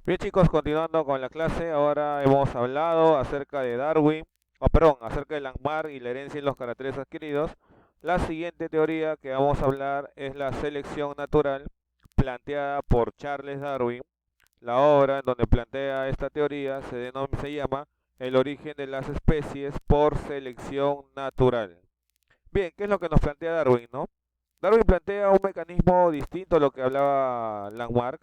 Bien chicos, continuando con la clase, ahora hemos hablado acerca de Darwin, perdón, acerca de Langmuir y la herencia y los caracteres adquiridos. La siguiente teoría que vamos a hablar es la selección natural planteada por Charles Darwin. La obra en donde plantea esta teoría se llama El origen de las especies por selección natural. Bien, ¿qué es lo que nos plantea Darwin, no? Darwin plantea un mecanismo distinto a lo que hablaba Langmuir.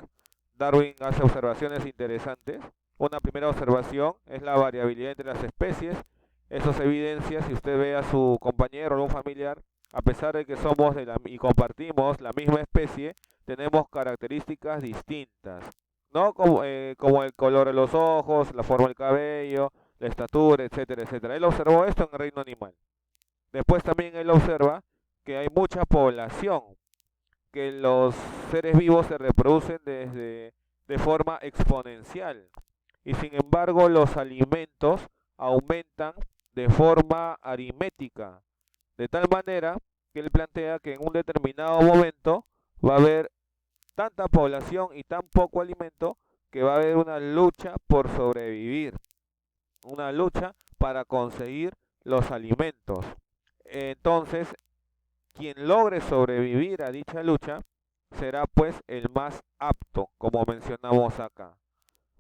Darwin hace observaciones interesantes. Una primera observación es la variabilidad entre las especies. Eso se evidencia si usted ve a su compañero o un familiar, a pesar de que somos y compartimos la misma especie, tenemos características distintas, ¿no? Como el color de los ojos, la forma del cabello, la estatura, etcétera, etcétera. Él observó esto en el reino animal. Después también él observa que hay mucha población, que los seres vivos se reproducen de forma exponencial y sin embargo los alimentos aumentan de forma aritmética, de tal manera que él plantea que en un determinado momento va a haber tanta población y tan poco alimento que va a haber una lucha por sobrevivir, una lucha para conseguir los alimentos. Entonces, quien logre sobrevivir a dicha lucha será pues el más apto, como mencionamos acá.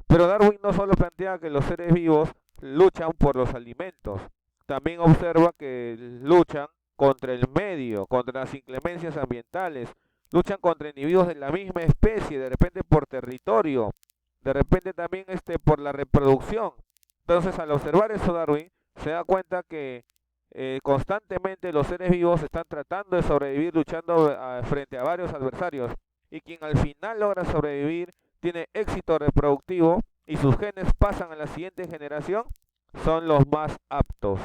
Pero Darwin no solo plantea que los seres vivos luchan por los alimentos, también observa que luchan contra el medio, contra las inclemencias ambientales, luchan contra individuos de la misma especie, de repente por territorio, de repente también por la reproducción. Entonces, al observar eso, Darwin se da cuenta que constantemente los seres vivos están tratando de sobrevivir luchando frente a varios adversarios, y quien al final logra sobrevivir tiene éxito reproductivo y sus genes pasan a la siguiente generación, son los más aptos.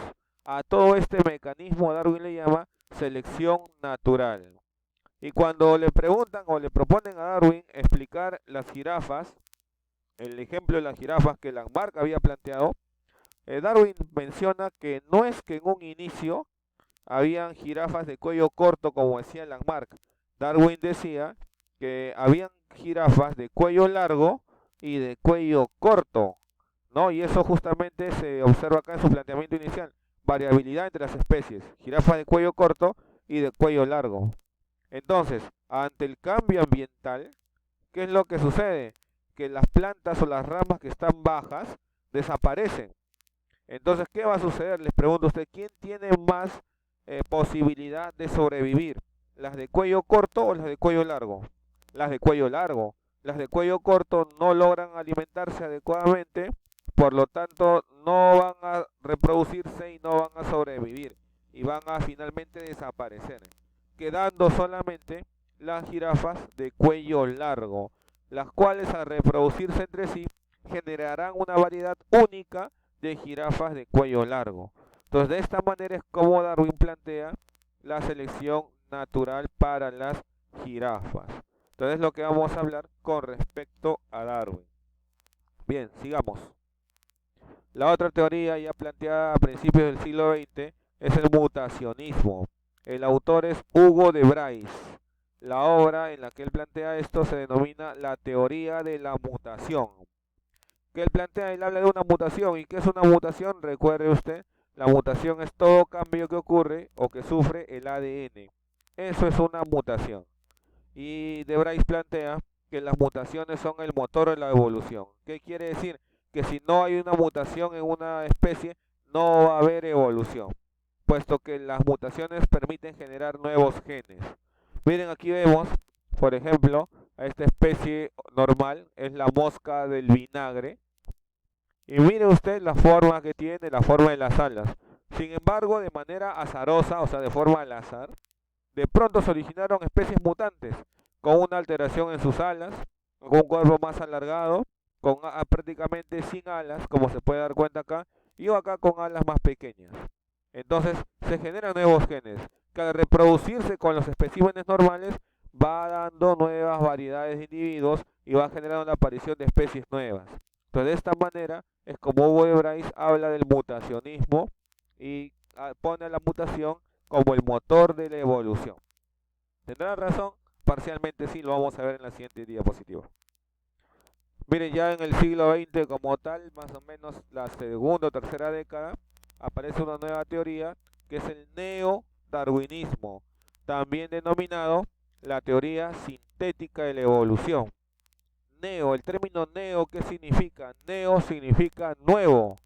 A todo este mecanismo Darwin le llama selección natural. Y cuando le preguntan o le proponen a Darwin explicar las jirafas, el ejemplo de las jirafas que Lamarck había planteado, Darwin menciona que no es que en un inicio habían jirafas de cuello corto, como decía Lamarck. Darwin decía que habían jirafas de cuello largo y de cuello corto, ¿no? Y eso justamente se observa acá en su planteamiento inicial. Variabilidad entre las especies, jirafas de cuello corto y de cuello largo. Entonces, ante el cambio ambiental, ¿qué es lo que sucede? Que las plantas o las ramas que están bajas desaparecen. Entonces, ¿qué va a suceder? Les pregunto a usted, ¿quién tiene más posibilidad de sobrevivir? ¿Las de cuello corto o las de cuello largo? Las de cuello largo. Las de cuello corto no logran alimentarse adecuadamente, por lo tanto no van a reproducirse y no van a sobrevivir y van a finalmente desaparecer, quedando solamente las jirafas de cuello largo, las cuales al reproducirse entre sí generarán una variedad única de jirafas de cuello largo. Entonces, de esta manera es como Darwin plantea la selección natural para las jirafas. Entonces, lo que vamos a hablar con respecto a Darwin. Bien, sigamos. La otra teoría ya planteada a principios del siglo XX es el mutacionismo. El autor es Hugo de Bryce. La obra en la que él plantea esto se denomina la teoría de la mutación. Que él plantea, él habla de una mutación. ¿Y qué es una mutación? Recuerde usted, la mutación es todo cambio que ocurre o que sufre el ADN. Eso es una mutación. Y De Bryce plantea que las mutaciones son el motor de la evolución. ¿Qué quiere decir? Que si no hay una mutación en una especie, no va a haber evolución, puesto que las mutaciones permiten generar nuevos genes. Miren, aquí vemos, por ejemplo, a esta especie normal, es la mosca del vinagre. Y mire usted la forma que tiene, la forma de las alas. Sin embargo, de manera azarosa, o sea, de forma al azar, de pronto se originaron especies mutantes, con una alteración en sus alas, con un cuerpo más alargado, con prácticamente sin alas, como se puede dar cuenta acá, y acá con alas más pequeñas. Entonces, se generan nuevos genes, que al reproducirse con los especímenes normales, va dando nuevas variedades de individuos y va generando la aparición de especies nuevas. Entonces, de esta manera es como Hugo de Bryce habla del mutacionismo y pone a la mutación como el motor de la evolución. ¿Tendrá razón? Parcialmente sí, lo vamos a ver en la siguiente diapositiva. Miren, ya en el siglo XX como tal, más o menos la segunda o tercera década, aparece una nueva teoría que es el neodarwinismo, también denominado la teoría sintética de la evolución. Neo, el término neo, ¿qué significa? Neo significa nuevo.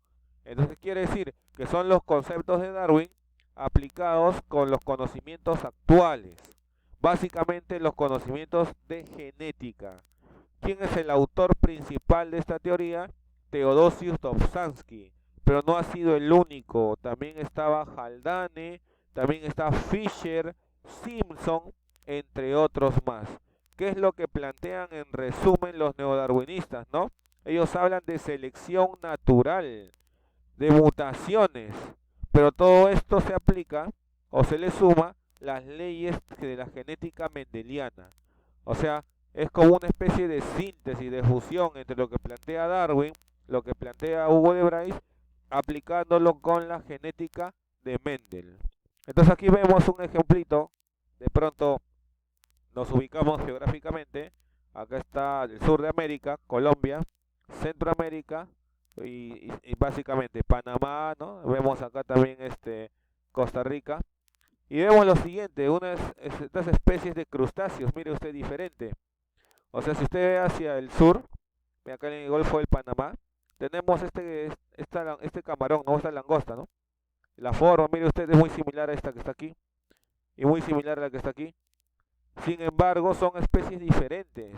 Entonces quiere decir que son los conceptos de Darwin aplicados con los conocimientos actuales. Básicamente los conocimientos de genética. ¿Quién es el autor principal de esta teoría? Theodosius Dobzhansky, pero no ha sido el único. También estaba Haldane, también está Fisher, Simpson, entre otros más. ¿Qué es lo que plantean en resumen los neodarwinistas, no? Ellos hablan de selección natural, de mutaciones, pero todo esto se aplica o se le suma las leyes de la genética mendeliana. O sea, es como una especie de síntesis, de fusión entre lo que plantea Darwin, lo que plantea Hugo de Bryce, aplicándolo con la genética de Mendel. Entonces aquí vemos un ejemplito, de pronto nos ubicamos geográficamente, acá está el sur de América, Colombia, Centroamérica y básicamente Panamá, ¿no? Vemos acá también Costa Rica. Y vemos lo siguiente, estas especies de crustáceos, mire usted diferente. O sea, si usted ve hacia el sur, acá en el Golfo del Panamá, tenemos este camarón, ¿no? Esta langosta, ¿no? La forma, mire usted, es muy similar a esta que está aquí y muy similar a la que está aquí. Sin embargo, son especies diferentes.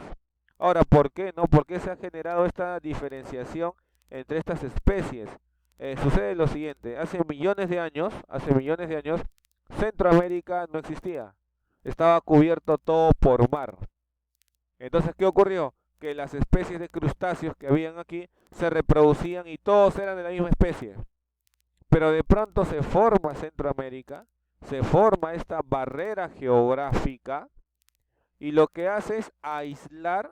Ahora, ¿por qué no? ¿Por qué se ha generado esta diferenciación entre estas especies? Sucede lo siguiente, hace millones de años, Centroamérica no existía. Estaba cubierto todo por mar. Entonces, ¿qué ocurrió? Que las especies de crustáceos que habían aquí se reproducían y todos eran de la misma especie. Pero de pronto se forma Centroamérica, se forma esta barrera geográfica y lo que hace es aislar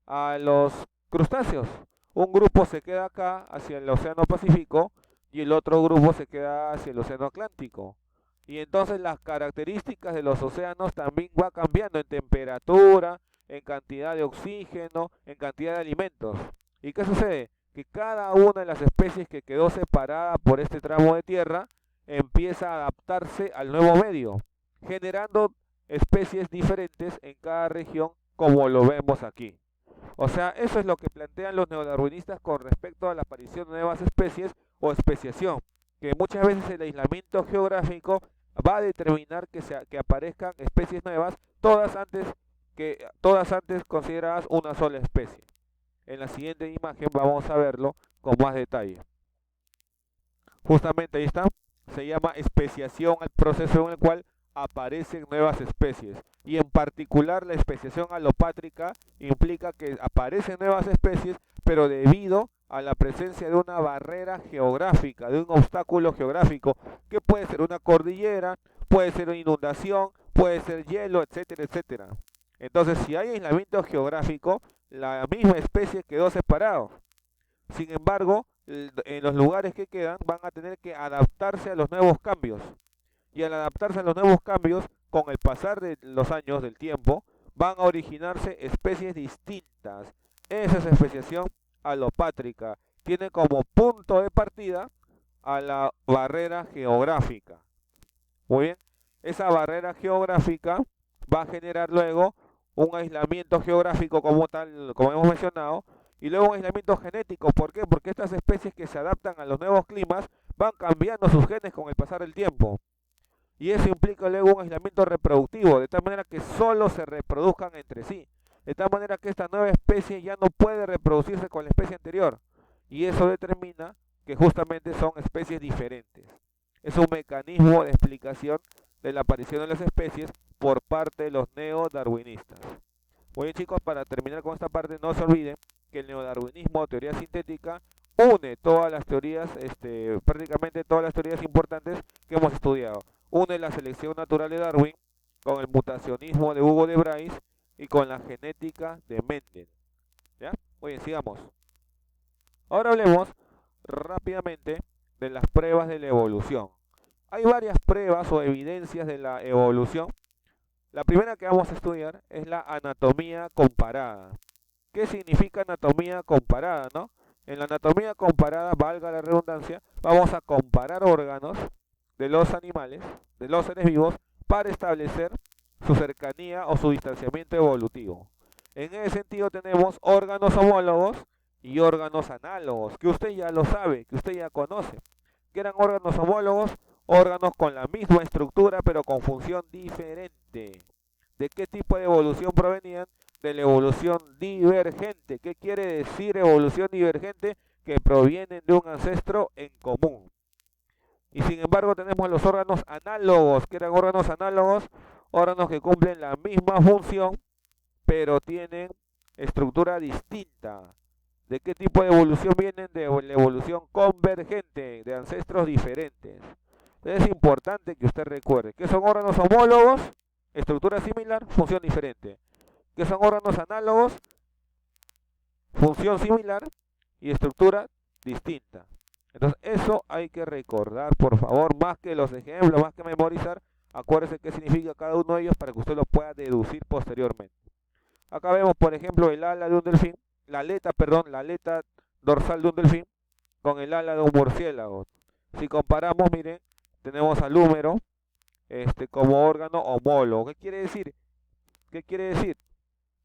a los crustáceos. Un grupo se queda acá hacia el Océano Pacífico y el otro grupo se queda hacia el Océano Atlántico. Y entonces las características de los océanos también va cambiando en temperatura, en cantidad de oxígeno, en cantidad de alimentos. ¿Y qué sucede? Que cada una de las especies que quedó separada por este tramo de tierra empieza a adaptarse al nuevo medio, generando especies diferentes en cada región como lo vemos aquí. O sea, eso es lo que plantean los neodarwinistas con respecto a la aparición de nuevas especies o especiación, que muchas veces el aislamiento geográfico va a determinar que aparezcan especies nuevas, todas antes consideradas una sola especie. En la siguiente imagen vamos a verlo con más detalle. Justamente ahí está, se llama especiación al proceso en el cual aparecen nuevas especies. Y en particular la especiación alopátrica implica que aparecen nuevas especies, pero debido a la presencia de una barrera geográfica, de un obstáculo geográfico, que puede ser una cordillera, puede ser una inundación, puede ser hielo, etcétera, etcétera. Entonces, si hay aislamiento geográfico, la misma especie quedó separada. Sin embargo, en los lugares que quedan van a tener que adaptarse a los nuevos cambios. Y al adaptarse a los nuevos cambios, con el pasar de los años, del tiempo, van a originarse especies distintas. Esa es especiación alopátrica. Tiene como punto de partida a la barrera geográfica. Muy bien, esa barrera geográfica va a generar luego un aislamiento geográfico como tal, como hemos mencionado, y luego un aislamiento genético. ¿Por qué? Porque estas especies que se adaptan a los nuevos climas van cambiando sus genes con el pasar del tiempo. Y eso implica luego un aislamiento reproductivo, de tal manera que solo se reproduzcan entre sí. De tal manera que esta nueva especie ya no puede reproducirse con la especie anterior. Y eso determina que justamente son especies diferentes. Es un mecanismo de explicación de la aparición de las especies por parte de los neodarwinistas. Muy bien, chicos, para terminar con esta parte, no se olviden que el neodarwinismo, teoría sintética, une todas las teorías, prácticamente todas las teorías importantes que hemos estudiado. Une la selección natural de Darwin con el mutacionismo de Hugo de Bryce y con la genética de Mendel. ¿Ya? Muy bien, sigamos. Ahora hablemos rápidamente de las pruebas de la evolución. Hay varias pruebas o evidencias de la evolución. La primera que vamos a estudiar es la anatomía comparada. ¿Qué significa anatomía comparada, no? En la anatomía comparada, valga la redundancia, vamos a comparar órganos de los animales, de los seres vivos, para establecer su cercanía o su distanciamiento evolutivo. En ese sentido tenemos órganos homólogos y órganos análogos, que usted ya lo sabe, que usted ya conoce. ¿Qué eran órganos homólogos? Órganos con la misma estructura pero con función diferente. ¿De qué tipo de evolución provenían? De la evolución divergente. ¿Qué quiere decir evolución divergente? Que provienen de un ancestro en común. Y sin embargo tenemos los órganos análogos. ¿Qué eran órganos análogos? Órganos que cumplen la misma función, pero tienen estructura distinta. ¿De qué tipo de evolución vienen? De la evolución convergente, de ancestros diferentes. Entonces es importante que usted recuerde que son órganos homólogos, estructura similar, función diferente. Que son órganos análogos, función similar y estructura distinta. Entonces eso hay que recordar, por favor, más que los ejemplos, más que memorizar, acuérdese qué significa cada uno de ellos para que usted lo pueda deducir posteriormente. Acá vemos, por ejemplo, el ala de un delfín, la aleta dorsal de un delfín con el ala de un murciélago. Si comparamos, miren, tenemos al húmero como órgano homólogo. ¿Qué quiere decir? ¿Qué quiere decir?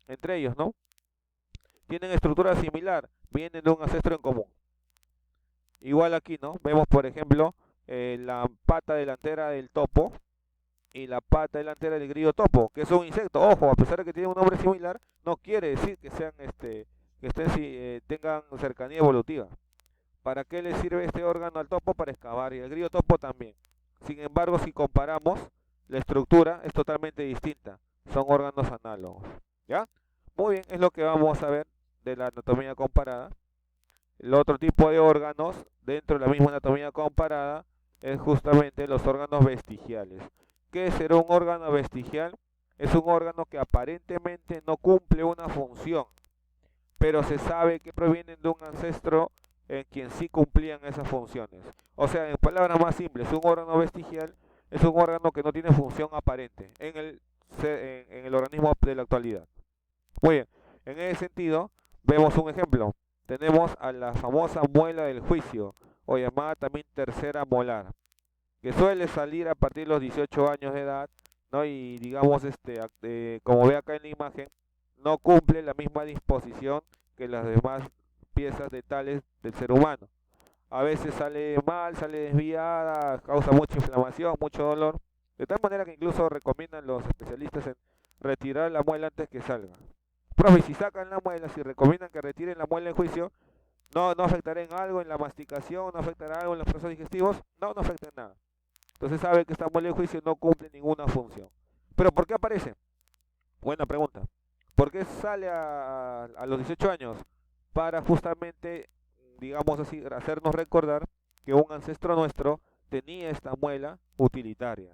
Entre ellos, ¿no? Tienen estructura similar, vienen de un ancestro en común. Igual aquí, ¿no? Vemos, por ejemplo, la pata delantera del topo y la pata delantera del grillo topo, que es un insecto. Ojo, a pesar de que tienen un nombre similar, no quiere decir que sean tengan cercanía evolutiva. ¿Para qué le sirve este órgano al topo? Para excavar, y el grillo topo también. Sin embargo, si comparamos, la estructura es totalmente distinta. Son órganos análogos. ¿Ya? Muy bien, es lo que vamos a ver de la anatomía comparada. El otro tipo de órganos dentro de la misma anatomía comparada es justamente los órganos vestigiales. ¿Qué será un órgano vestigial? Es un órgano que aparentemente no cumple una función, pero se sabe que provienen de un ancestro en quien sí cumplían esas funciones. O sea, en palabras más simples, un órgano vestigial es un órgano que no tiene función aparente en el organismo de la actualidad. Muy bien, en ese sentido, vemos un ejemplo. Tenemos a la famosa muela del juicio, o llamada también tercera molar, que suele salir a partir de los 18 años de edad, ¿no? Y digamos, como ve acá en la imagen, no cumple la misma disposición que las demás piezas dentales del ser humano. A veces sale mal, sale desviada, causa mucha inflamación, mucho dolor, de tal manera que incluso recomiendan los especialistas en retirar la muela antes que salga. Profe, si sacan la muela, si recomiendan que retiren la muela en juicio, no afectará en algo en la masticación, no afectará algo en los procesos digestivos, no afecta en nada. Entonces sabe que esta muela en juicio no cumple ninguna función. ¿Pero por qué aparece? Buena pregunta. ¿Por qué sale a los 18 años? Para justamente, digamos así, hacernos recordar que un ancestro nuestro tenía esta muela utilitaria.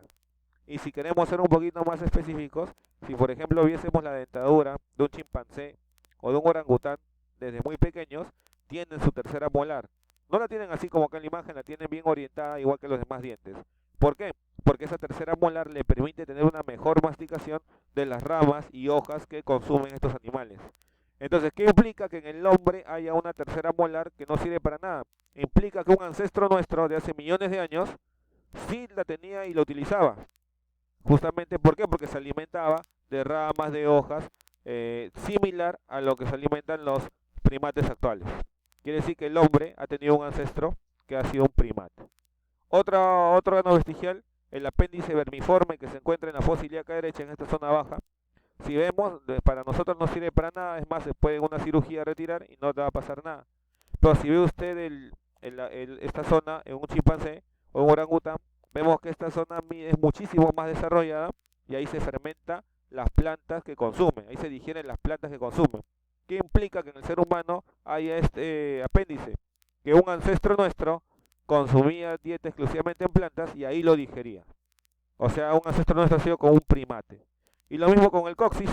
Y si queremos ser un poquito más específicos, si por ejemplo viésemos la dentadura de un chimpancé o de un orangután desde muy pequeños, tienen su tercera molar. No la tienen así como acá en la imagen, la tienen bien orientada igual que los demás dientes. ¿Por qué? Porque esa tercera molar le permite tener una mejor masticación de las ramas y hojas que consumen estos animales. Entonces, ¿qué implica que en el hombre haya una tercera molar que no sirve para nada? Implica que un ancestro nuestro de hace millones de años sí la tenía y la utilizaba. Justamente, ¿por qué? Porque se alimentaba de ramas, de hojas, similar a lo que se alimentan los primates actuales. Quiere decir que el hombre ha tenido un ancestro que ha sido un primate. Otro órgano vestigial, el apéndice vermiforme que se encuentra en la fosa ilíaca derecha, en esta zona baja. Si vemos, para nosotros no sirve para nada, es más, se puede en una cirugía retirar y no te va a pasar nada. Pero si ve usted esta zona en un chimpancé o un orangután, vemos que esta zona es muchísimo más desarrollada y ahí se fermenta las plantas que consume, ahí se digieren las plantas que consume. ¿Qué implica que en el ser humano haya este apéndice? Que un ancestro nuestro consumía dieta exclusivamente en plantas y ahí lo digería. O sea, un ancestro nuestro ha sido como un primate. Y lo mismo con el coxis.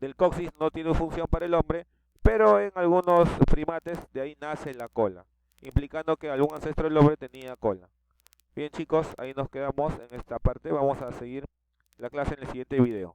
Del coxis no tiene función para el hombre, pero en algunos primates de ahí nace la cola, implicando que algún ancestro del hombre tenía cola. Bien chicos, ahí nos quedamos en esta parte. Vamos a seguir la clase en el siguiente video.